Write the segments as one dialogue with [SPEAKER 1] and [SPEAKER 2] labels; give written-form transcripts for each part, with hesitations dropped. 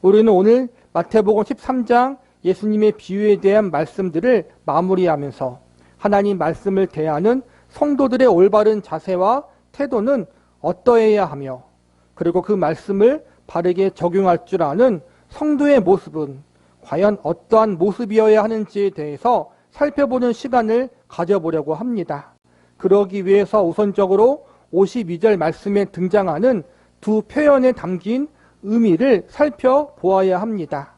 [SPEAKER 1] 우리는 오늘 마태복음 13장 예수님의 비유에 대한 말씀들을 마무리하면서 하나님 말씀을 대하는 성도들의 올바른 자세와 태도는 어떠해야 하며, 그리고 그 말씀을 바르게 적용할 줄 아는 성도의 모습은 과연 어떠한 모습이어야 하는지에 대해서 살펴보는 시간을 가져보려고 합니다. 그러기 위해서 우선적으로 52절 말씀에 등장하는 두 표현에 담긴 의미를 살펴보아야 합니다.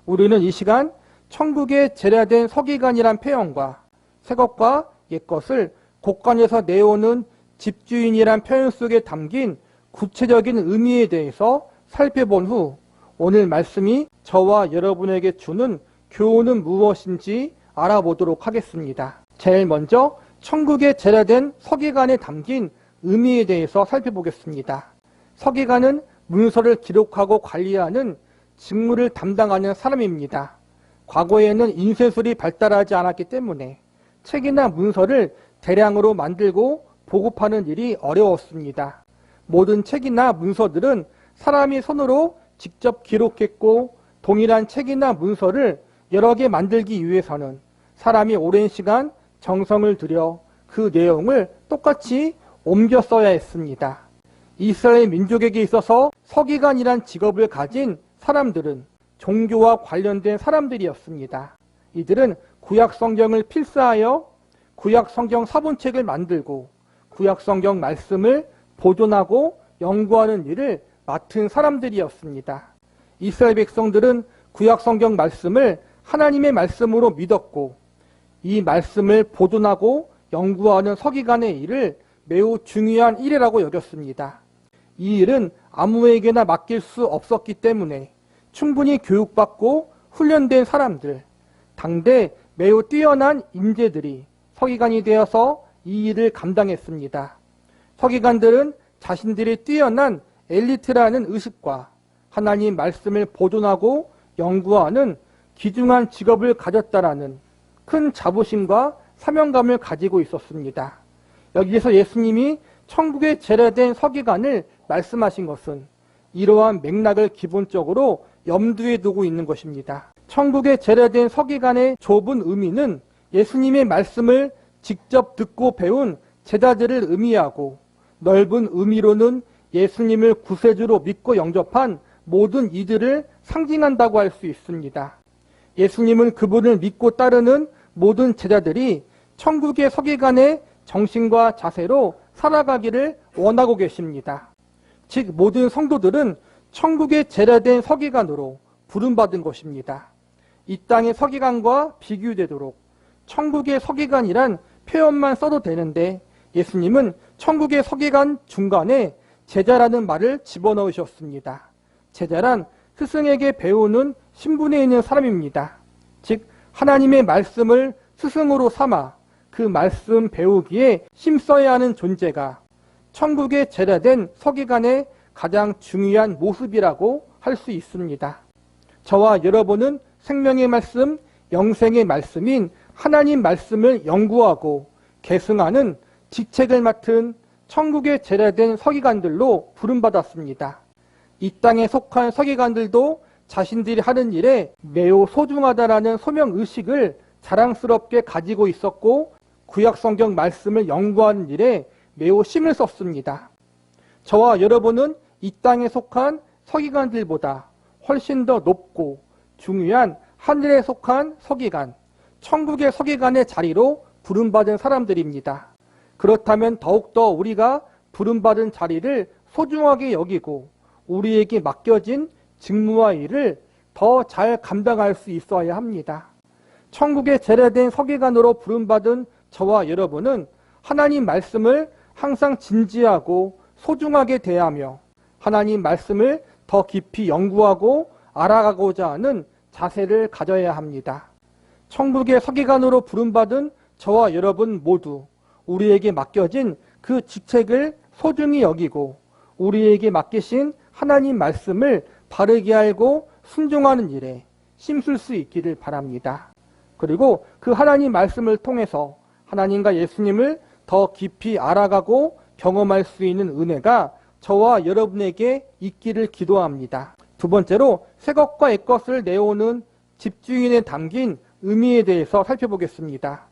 [SPEAKER 1] 우리는 이 시간 천국에 제례된 서기관이란 표현과 새것과 옛것을 곡간에서 내오는 집주인이란 표현 속에 담긴 구체적인 의미에 대해서 살펴본 후 오늘 말씀이 저와 여러분에게 주는 교훈은 무엇인지 알아보도록 하겠습니다. 제일 먼저 천국에 제례된 서기관에 담긴 의미에 대해서 살펴보겠습니다. 서기관은 문서를 기록하고 관리하는 직무를 담당하는 사람입니다. 과거에는 인쇄술이 발달하지 않았기 때문에 책이나 문서를 대량으로 만들고 보급하는 일이 어려웠습니다. 모든 책이나 문서들은 사람이 손으로 직접 기록했고, 동일한 책이나 문서를 여러 개 만들기 위해서는 사람이 오랜 시간 정성을 들여 그 내용을 똑같이 옮겨 써야 했습니다. 이스라엘 민족에게 있어서 서기관이란 직업을 가진 사람들은 종교와 관련된 사람들이었습니다. 이들은 구약 성경을 필사하여 구약 성경 사본책을 만들고 구약 성경 말씀을 보존하고 연구하는 일을 맡은 사람들이었습니다. 이스라엘 백성들은 구약 성경 말씀을 하나님의 말씀으로 믿었고, 이 말씀을 보존하고 연구하는 서기관의 일을 매우 중요한 일이라고 여겼습니다. 이 일은 아무에게나 맡길 수 없었기 때문에 충분히 교육받고 훈련된 사람들, 당대 매우 뛰어난 인재들이 서기관이 되어서 이 일을 감당했습니다. 서기관들은 자신들이 뛰어난 엘리트라는 의식과 하나님 말씀을 보존하고 연구하는 귀중한 직업을 가졌다라는 큰 자부심과 사명감을 가지고 있었습니다. 여기에서 예수님이 천국에 제례된 서기관을 말씀하신 것은 이러한 맥락을 기본적으로 염두에 두고 있는 것입니다. 천국에 제례된 서기관의 좁은 의미는 예수님의 말씀을 직접 듣고 배운 제자들을 의미하고, 넓은 의미로는 예수님을 구세주로 믿고 영접한 모든 이들을 상징한다고 할 수 있습니다. 예수님은 그분을 믿고 따르는 모든 제자들이 천국의 서기관의 정신과 자세로 살아가기를 원하고 계십니다. 즉 모든 성도들은 천국에 제례된 서기관으로 부름받은 것입니다. 이 땅의 서기관과 비교되도록 천국의 서기관이란 표현만 써도 되는데, 예수님은 천국의 서기관 중간에 제자라는 말을 집어넣으셨습니다. 제자란 스승에게 배우는 신분에 있는 사람입니다. 즉 하나님의 말씀을 스승으로 삼아 그 말씀 배우기에 힘써야 하는 존재가 천국에 제례된 서기관의 가장 중요한 모습이라고 할 수 있습니다. 저와 여러분은 생명의 말씀, 영생의 말씀인 하나님 말씀을 연구하고 계승하는 직책을 맡은 천국에 제례된 서기관들로 부름받았습니다. 이 땅에 속한 서기관들도 자신들이 하는 일에 매우 소중하다라는 소명의식을 자랑스럽게 가지고 있었고, 구약 성경 말씀을 연구하는 일에 매우 힘을 썼습니다. 저와 여러분은 이 땅에 속한 서기관들보다 훨씬 더 높고 중요한 하늘에 속한 서기관, 천국의 서기관의 자리로 부름받은 사람들입니다. 그렇다면 더욱더 우리가 부름받은 자리를 소중하게 여기고 우리에게 맡겨진 직무와 일을 더 잘 감당할 수 있어야 합니다. 천국에 제례된 서기관으로 부름받은 저와 여러분은 하나님 말씀을 항상 진지하고 소중하게 대하며 하나님 말씀을 더 깊이 연구하고 알아가고자 하는 자세를 가져야 합니다. 천국의 서기관으로 부름받은 저와 여러분 모두 우리에게 맡겨진 그 직책을 소중히 여기고 우리에게 맡기신 하나님 말씀을 바르게 알고 순종하는 일에 힘쓸 수 있기를 바랍니다. 그리고 그 하나님 말씀을 통해서 하나님과 예수님을 더 깊이 알아가고 경험할 수 있는 은혜가 저와 여러분에게 있기를 기도합니다. 두 번째로 새 것과 옛 것을 내오는 집주인에 담긴 의미에 대해서 살펴보겠습니다.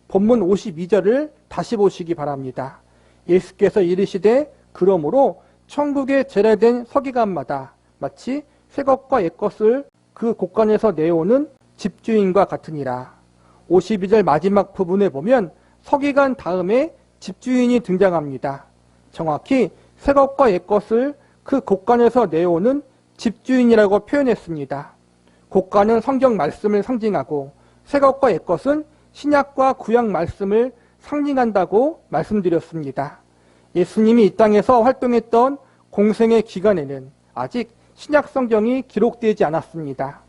[SPEAKER 1] 본문 52절을 다시 보시기 바랍니다. 예수께서 이르시되 그러므로 천국에 제례된 서기관마다 마치 새 것과 옛 것을 그 곳간에서 내오는 집주인과 같으니라. 52절 마지막 부분에 보면 서기관 다음에 집주인이 등장합니다. 정확히 새 것과 옛 것을 그 곳간에서 내오는 집주인이라고 표현했습니다. 곳간은 성경 말씀을 상징하고 새 것과 옛 것은 신약과 구약 말씀을 상징한다고 말씀드렸습니다. 예수님이 이 땅에서 활동했던 공생의 기간에는 아직 신약 성경이 기록되지 않았습니다.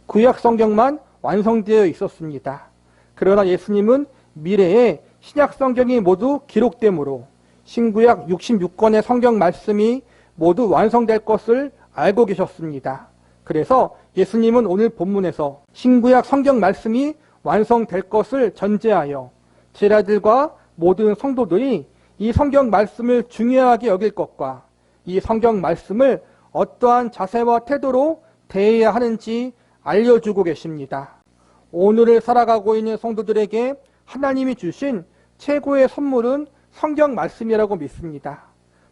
[SPEAKER 1] 구약 성경만 완성되어 있었습니다. 그러나 예수님은 미래에 신약 성경이 모두 기록되므로 신구약 66권의 성경 말씀이 모두 완성될 것을 알고 계셨습니다. 그래서 예수님은 오늘 본문에서 신구약 성경 말씀이 완성될 것을 전제하여 제자들과 모든 성도들이 이 성경 말씀을 중요하게 여길 것과 이 성경 말씀을 어떠한 자세와 태도로 대해야 하는지 알려주고 계십니다. 오늘을 살아가고 있는 성도들에게 하나님이 주신 최고의 선물은 성경 말씀이라고 믿습니다.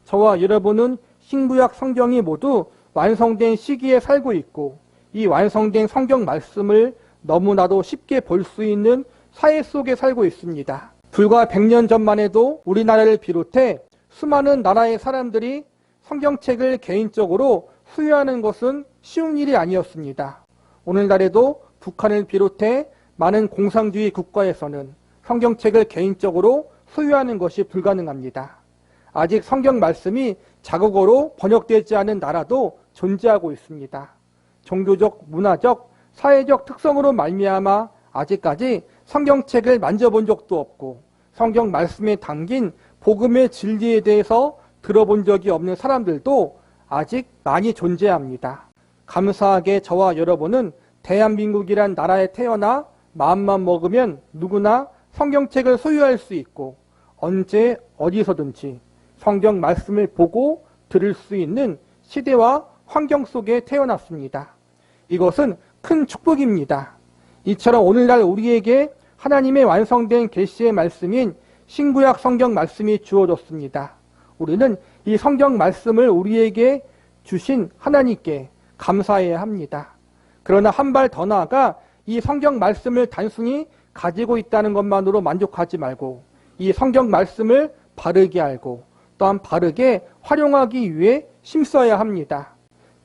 [SPEAKER 1] 저와 여러분은 신구약 성경이 모두 완성된 시기에 살고 있고 이 완성된 성경 말씀을 너무나도 쉽게 볼 수 있는 사회 속에 살고 있습니다. 불과 100년 전만 해도 우리나라를 비롯해 수많은 나라의 사람들이 성경책을 개인적으로 소유하는 것은 쉬운 일이 아니었습니다. 오늘날에도 북한을 비롯해 많은 공산주의 국가에서는 성경책을 개인적으로 소유하는 것이 불가능합니다. 아직 성경 말씀이 자국어로 번역되지 않은 나라도 존재하고 있습니다. 종교적, 문화적, 사회적 특성으로 말미암아 아직까지 성경책을 만져본 적도 없고 성경 말씀에 담긴 복음의 진리에 대해서 들어본 적이 없는 사람들도 아직 많이 존재합니다. 감사하게 저와 여러분은 대한민국이란 나라에 태어나 마음만 먹으면 누구나 성경책을 소유할 수 있고 언제 어디서든지 성경 말씀을 보고 들을 수 있는 시대와 환경 속에 태어났습니다. 이것은 큰 축복입니다. 이처럼 오늘날 우리에게 하나님의 완성된 계시의 말씀인 신구약 성경 말씀이 주어졌습니다. 우리는 이 성경 말씀을 우리에게 주신 하나님께 감사해야 합니다. 그러나 한 발 더 나아가 이 성경 말씀을 단순히 가지고 있다는 것만으로 만족하지 말고 이 성경 말씀을 바르게 알고 또한 바르게 활용하기 위해 힘써야 합니다.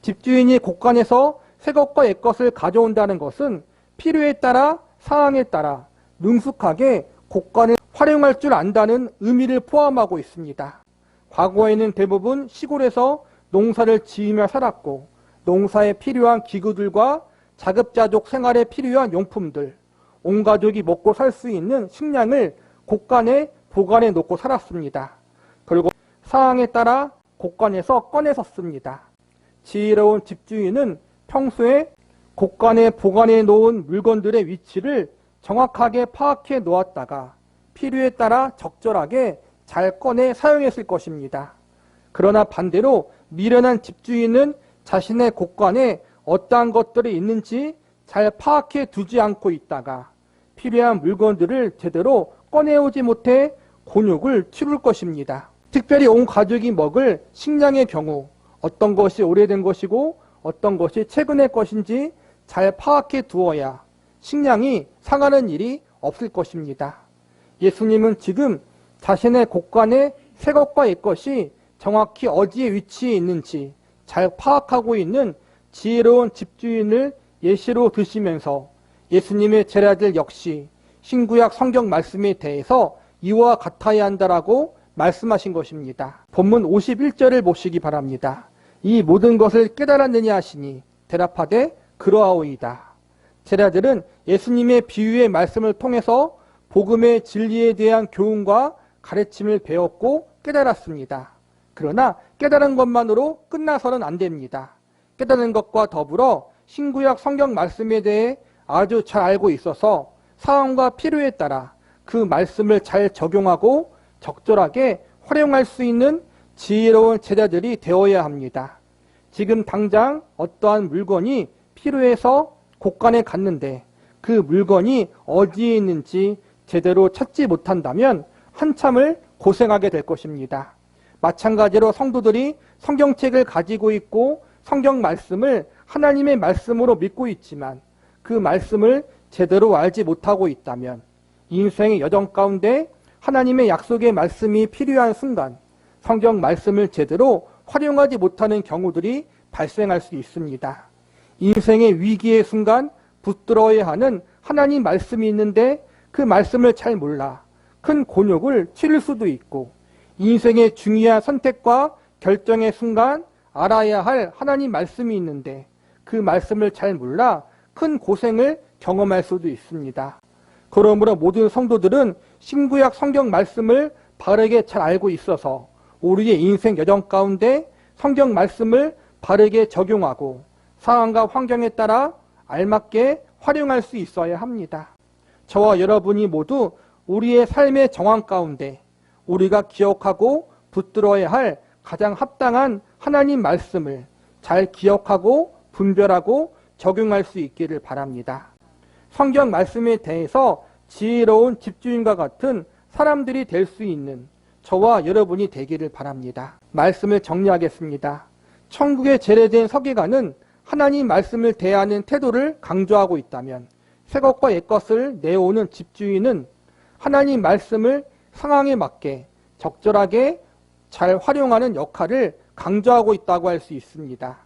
[SPEAKER 1] 집주인이 곳간에서 새 것과 옛 것을 가져온다는 것은 필요에 따라 상황에 따라 능숙하게 곳간을 활용할 줄 안다는 의미를 포함하고 있습니다. 과거에는 대부분 시골에서 농사를 지으며 살았고 농사에 필요한 기구들과 자급자족 생활에 필요한 용품들, 온 가족이 먹고 살 수 있는 식량을 곳간에 보관해 놓고 살았습니다. 그리고 상황에 따라 곳간에서 꺼내서 씁니다. 지혜로운 집주인은 평소에 곳간에 보관해 놓은 물건들의 위치를 정확하게 파악해 놓았다가 필요에 따라 적절하게 잘 꺼내 사용했을 것입니다. 그러나 반대로 미련한 집주인은 자신의 곳간에 어떠한 것들이 있는지 잘 파악해 두지 않고 있다가 필요한 물건들을 제대로 꺼내오지 못해 곤욕을 치룰 것입니다. 특별히 온 가족이 먹을 식량의 경우 어떤 것이 오래된 것이고 어떤 것이 최근의 것인지 잘 파악해 두어야 식량이 상하는 일이 없을 것입니다. 예수님은 지금 자신의 곳간에 새 것과 옛 것이 정확히 어디에 위치해 있는지 잘 파악하고 있는 지혜로운 집주인을 예시로 드시면서 예수님의 제자들 역시 신구약 성경 말씀에 대해서 이와 같아야 한다라고 말씀하신 것입니다. 본문 51절을 보시기 바랍니다. 이 모든 것을 깨달았느냐 하시니 대답하되 그러하오이다. 제자들은 예수님의 비유의 말씀을 통해서 복음의 진리에 대한 교훈과 가르침을 배웠고 깨달았습니다. 그러나 깨달은 것만으로 끝나서는 안 됩니다. 깨달은 것과 더불어 신구약 성경 말씀에 대해 아주 잘 알고 있어서 상황과 필요에 따라 그 말씀을 잘 적용하고 적절하게 활용할 수 있는 지혜로운 제자들이 되어야 합니다. 지금 당장 어떠한 물건이 필요해서 곳간에 갔는데 그 물건이 어디에 있는지 제대로 찾지 못한다면 한참을 고생하게 될 것입니다. 마찬가지로 성도들이 성경책을 가지고 있고 성경 말씀을 하나님의 말씀으로 믿고 있지만 그 말씀을 제대로 알지 못하고 있다면 인생의 여정 가운데 하나님의 약속의 말씀이 필요한 순간 성경 말씀을 제대로 활용하지 못하는 경우들이 발생할 수 있습니다. 인생의 위기의 순간 붙들어야 하는 하나님 말씀이 있는데 그 말씀을 잘 몰라 큰 곤욕을 치를 수도 있고, 인생의 중요한 선택과 결정의 순간 알아야 할 하나님 말씀이 있는데 그 말씀을 잘 몰라 큰 고생을 경험할 수도 있습니다. 그러므로 모든 성도들은 신구약 성경 말씀을 바르게 잘 알고 있어서 우리의 인생 여정 가운데 성경 말씀을 바르게 적용하고 상황과 환경에 따라 알맞게 활용할 수 있어야 합니다. 저와 여러분이 모두 우리의 삶의 정황 가운데 우리가 기억하고 붙들어야 할 가장 합당한 하나님 말씀을 잘 기억하고 분별하고 적용할 수 있기를 바랍니다. 성경 말씀에 대해서 지혜로운 집주인과 같은 사람들이 될 수 있는 저와 여러분이 되기를 바랍니다. 말씀을 정리하겠습니다. 천국에 제례된 서기관은 하나님 말씀을 대하는 태도를 강조하고 있다면 새것과 옛것을 내오는 집주인은 하나님 말씀을 상황에 맞게 적절하게 잘 활용하는 역할을 강조하고 있다고 할 수 있습니다.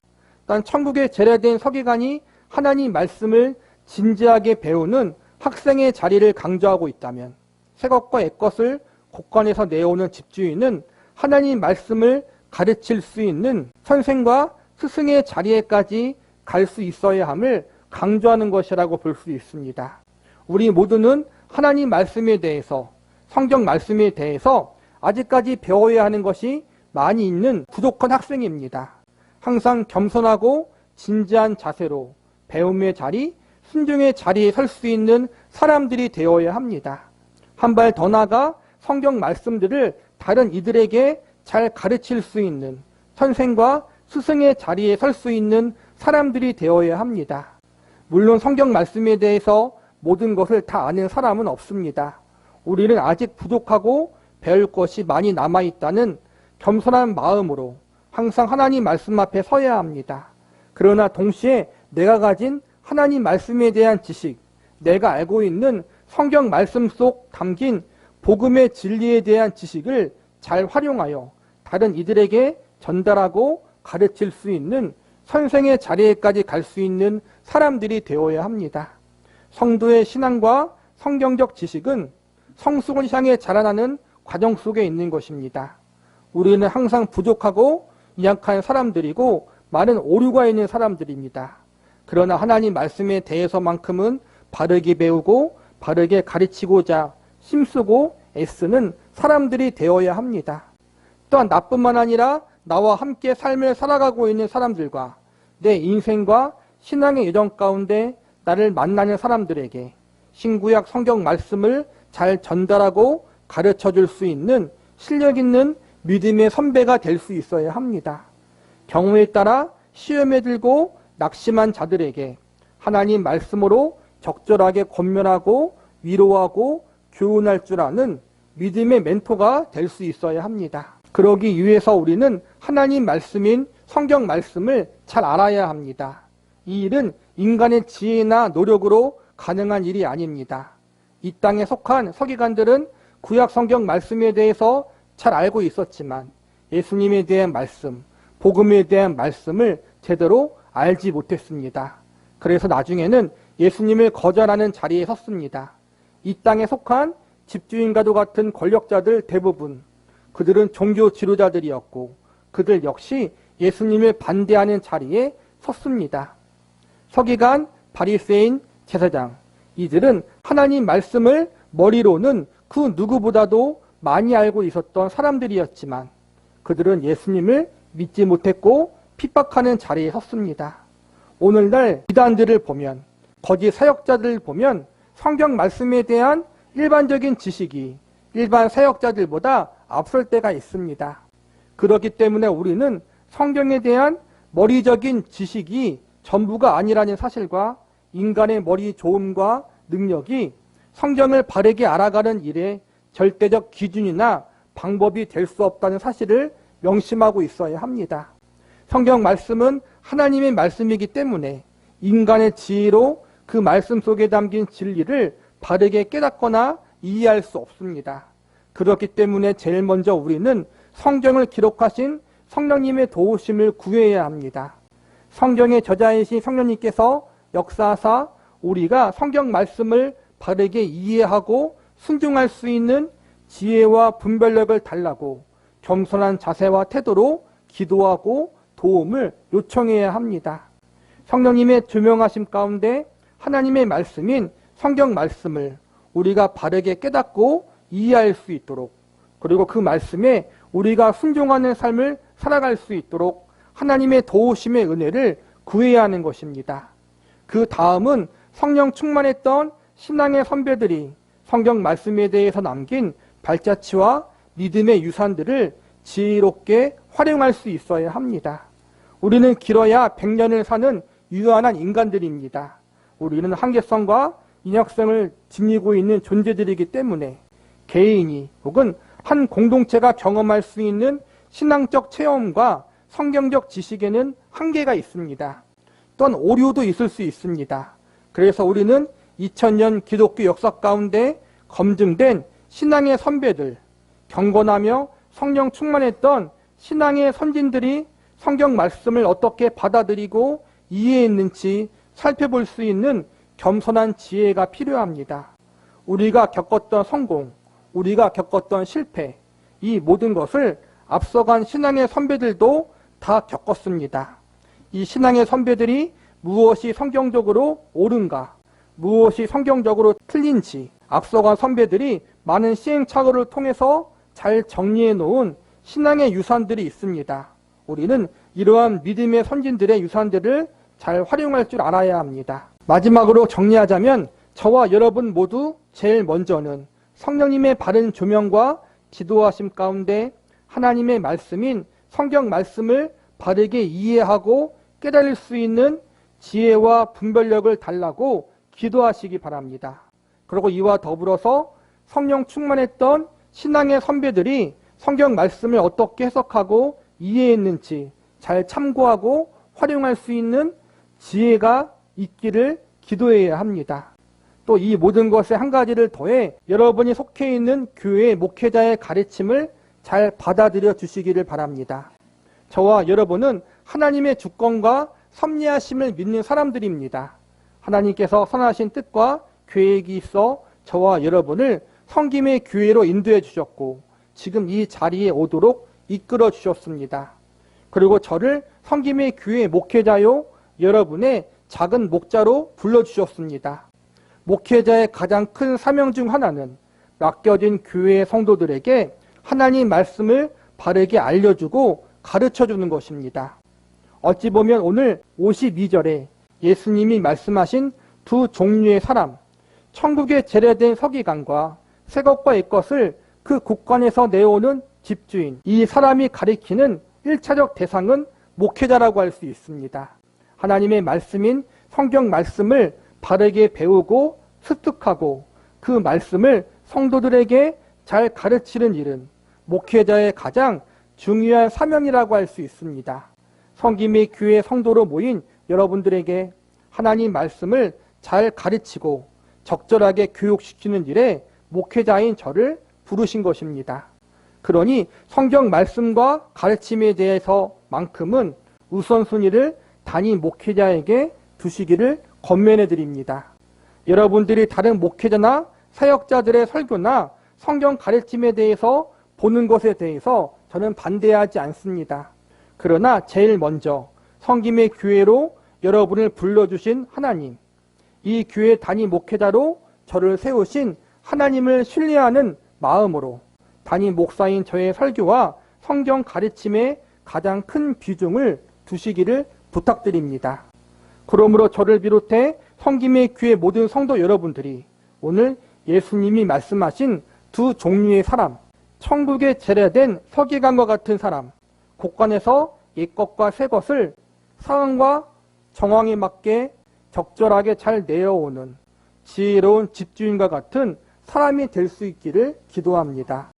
[SPEAKER 1] 단 천국에 제례된 서기관이 하나님 말씀을 진지하게 배우는 학생의 자리를 강조하고 있다면 새것과 옛것을 곳간에서 내오는 집주인은 하나님 말씀을 가르칠 수 있는 선생과 스승의 자리에까지 갈 수 있어야 함을 강조하는 것이라고 볼 수 있습니다. 우리 모두는 하나님 말씀에 대해서, 성경 말씀에 대해서 아직까지 배워야 하는 것이 많이 있는 부족한 학생입니다. 항상 겸손하고 진지한 자세로 배움의 자리, 순종의 자리에 설 수 있는 사람들이 되어야 합니다. 한 발 더 나아가 성경 말씀들을 다른 이들에게 잘 가르칠 수 있는 선생과 스승의 자리에 설 수 있는 사람들이 되어야 합니다. 물론 성경 말씀에 대해서 모든 것을 다 아는 사람은 없습니다. 우리는 아직 부족하고 배울 것이 많이 남아있다는 겸손한 마음으로 항상 하나님 말씀 앞에 서야 합니다. 그러나 동시에 내가 가진 하나님 말씀에 대한 지식, 내가 알고 있는 성경 말씀 속 담긴 복음의 진리에 대한 지식을 잘 활용하여 다른 이들에게 전달하고 가르칠 수 있는 선생의 자리에까지 갈 수 있는 사람들이 되어야 합니다. 성도의 신앙과 성경적 지식은 성숙을 향해 자라나는 과정 속에 있는 것입니다. 우리는 항상 부족하고 연약한 사람들이고 많은 오류가 있는 사람들입니다. 그러나 하나님 말씀에 대해서만큼은 바르게 배우고 바르게 가르치고자 힘쓰고 애쓰는 사람들이 되어야 합니다. 또한 나뿐만 아니라 나와 함께 삶을 살아가고 있는 사람들과 내 인생과 신앙의 여정 가운데 나를 만나는 사람들에게 신구약 성경 말씀을 잘 전달하고 가르쳐 줄 수 있는 실력 있는 믿음의 선배가 될 수 있어야 합니다. 경우에 따라 시험에 들고 낙심한 자들에게 하나님 말씀으로 적절하게 권면하고 위로하고 교훈할 줄 아는 믿음의 멘토가 될 수 있어야 합니다. 그러기 위해서 우리는 하나님 말씀인 성경 말씀을 잘 알아야 합니다. 이 일은 인간의 지혜나 노력으로 가능한 일이 아닙니다. 이 땅에 속한 서기관들은 구약 성경 말씀에 대해서 잘 알고 있었지만 예수님에 대한 말씀, 복음에 대한 말씀을 제대로 알지 못했습니다. 그래서 나중에는 예수님을 거절하는 자리에 섰습니다. 이 땅에 속한 집주인과도 같은 권력자들 대부분, 그들은 종교 지도자들이었고 그들 역시 예수님을 반대하는 자리에 섰습니다. 서기관, 바리새인, 제사장, 이들은 하나님 말씀을 머리로는 그 누구보다도 많이 알고 있었던 사람들이었지만 그들은 예수님을 믿지 못했고 핍박하는 자리에 섰습니다. 오늘날 이단들을 보면, 거짓 사역자들을 보면 성경 말씀에 대한 일반적인 지식이 일반 사역자들보다 앞설 때가 있습니다. 그렇기 때문에 우리는 성경에 대한 머리적인 지식이 전부가 아니라는 사실과 인간의 머리 좋음과 능력이 성경을 바르게 알아가는 일에 절대적 기준이나 방법이 될 수 없다는 사실을 명심하고 있어야 합니다. 성경 말씀은 하나님의 말씀이기 때문에 인간의 지혜로 그 말씀 속에 담긴 진리를 바르게 깨닫거나 이해할 수 없습니다. 그렇기 때문에 제일 먼저 우리는 성경을 기록하신 성령님의 도우심을 구해야 합니다. 성경의 저자이신 성령님께서 역사하사 우리가 성경 말씀을 바르게 이해하고 순종할 수 있는 지혜와 분별력을 달라고 겸손한 자세와 태도로 기도하고 도움을 요청해야 합니다. 성령님의 조명하심 가운데 하나님의 말씀인 성경 말씀을 우리가 바르게 깨닫고 이해할 수 있도록, 그리고 그 말씀에 우리가 순종하는 삶을 살아갈 수 있도록 하나님의 도우심의 은혜를 구해야 하는 것입니다. 그 다음은 성령 충만했던 신앙의 선배들이 성경 말씀에 대해서 남긴 발자취와 믿음의 유산들을 지혜롭게 활용할 수 있어야 합니다. 우리는 길어야 100년을 사는 유한한 인간들입니다. 우리는 한계성과 인역성을 지니고 있는 존재들이기 때문에 개인이 혹은 한 공동체가 경험할 수 있는 신앙적 체험과 성경적 지식에는 한계가 있습니다. 또한 오류도 있을 수 있습니다. 그래서 우리는 2000년 기독교 역사 가운데 검증된 신앙의 선배들, 경건하며 성령 충만했던 신앙의 선진들이 성경 말씀을 어떻게 받아들이고 이해했는지 살펴볼 수 있는 겸손한 지혜가 필요합니다. 우리가 겪었던 성공, 우리가 겪었던 실패, 이 모든 것을 앞서간 신앙의 선배들도 다 겪었습니다. 이 신앙의 선배들이 무엇이 성경적으로 옳은가, 무엇이 성경적으로 틀린지 앞서간 선배들이 많은 시행착오를 통해서 잘 정리해 놓은 신앙의 유산들이 있습니다. 우리는 이러한 믿음의 선진들의 유산들을 잘 활용할 줄 알아야 합니다. 마지막으로 정리하자면 저와 여러분 모두 제일 먼저는 성령님의 바른 조명과 기도하심 가운데 하나님의 말씀인 성경 말씀을 바르게 이해하고 깨달을 수 있는 지혜와 분별력을 달라고 기도하시기 바랍니다. 그리고 이와 더불어서 성령 충만했던 신앙의 선배들이 성경 말씀을 어떻게 해석하고 이해했는지 잘 참고하고 활용할 수 있는 지혜가 있기를 기도해야 합니다. 또 이 모든 것에 한 가지를 더해 여러분이 속해 있는 교회 목회자의 가르침을 잘 받아들여 주시기를 바랍니다. 저와 여러분은 하나님의 주권과 섭리하심을 믿는 사람들입니다. 하나님께서 선하신 뜻과 계획이 있어 저와 여러분을 성김의 교회로 인도해 주셨고 지금 이 자리에 오도록 이끌어 주셨습니다. 그리고 저를 성김의 교회 목회자요 여러분의 작은 목자로 불러주셨습니다. 목회자의 가장 큰 사명 중 하나는 맡겨진 교회의 성도들에게 하나님 말씀을 바르게 알려주고 가르쳐주는 것입니다. 어찌 보면 오늘 52절에 예수님이 말씀하신 두 종류의 사람, 천국에 제례된 서기관과 새것과 옛것을 그 국관에서 내오는 집주인, 이 사람이 가리키는 1차적 대상은 목회자라고 할 수 있습니다. 하나님의 말씀인 성경 말씀을 바르게 배우고 습득하고 그 말씀을 성도들에게 잘 가르치는 일은 목회자의 가장 중요한 사명이라고 할 수 있습니다. 성김의 교회 성도로 모인 여러분들에게 하나님 말씀을 잘 가르치고 적절하게 교육시키는 일에 목회자인 저를 부르신 것입니다. 그러니 성경 말씀과 가르침에 대해서만큼은 우선순위를 담임 목회자에게 두시기를 권면해 드립니다. 여러분들이 다른 목회자나 사역자들의 설교나 성경 가르침에 대해서 보는 것에 대해서 저는 반대하지 않습니다. 그러나 제일 먼저 성김의 교회로 여러분을 불러주신 하나님, 이 교회 담임 목회자로 저를 세우신 하나님을 신뢰하는 마음으로 담임 목사인 저의 설교와 성경 가르침에 가장 큰 비중을 두시기를 부탁드립니다. 그러므로 저를 비롯해 성김의 교회 모든 성도 여러분들이 오늘 예수님이 말씀하신 두 종류의 사람, 천국에 제례된 서기관과 같은 사람, 곳간에서 옛것과 새것을 상황과 정황에 맞게 적절하게 잘 내어오는 지혜로운 집주인과 같은 사람이 될 수 있기를 기도합니다.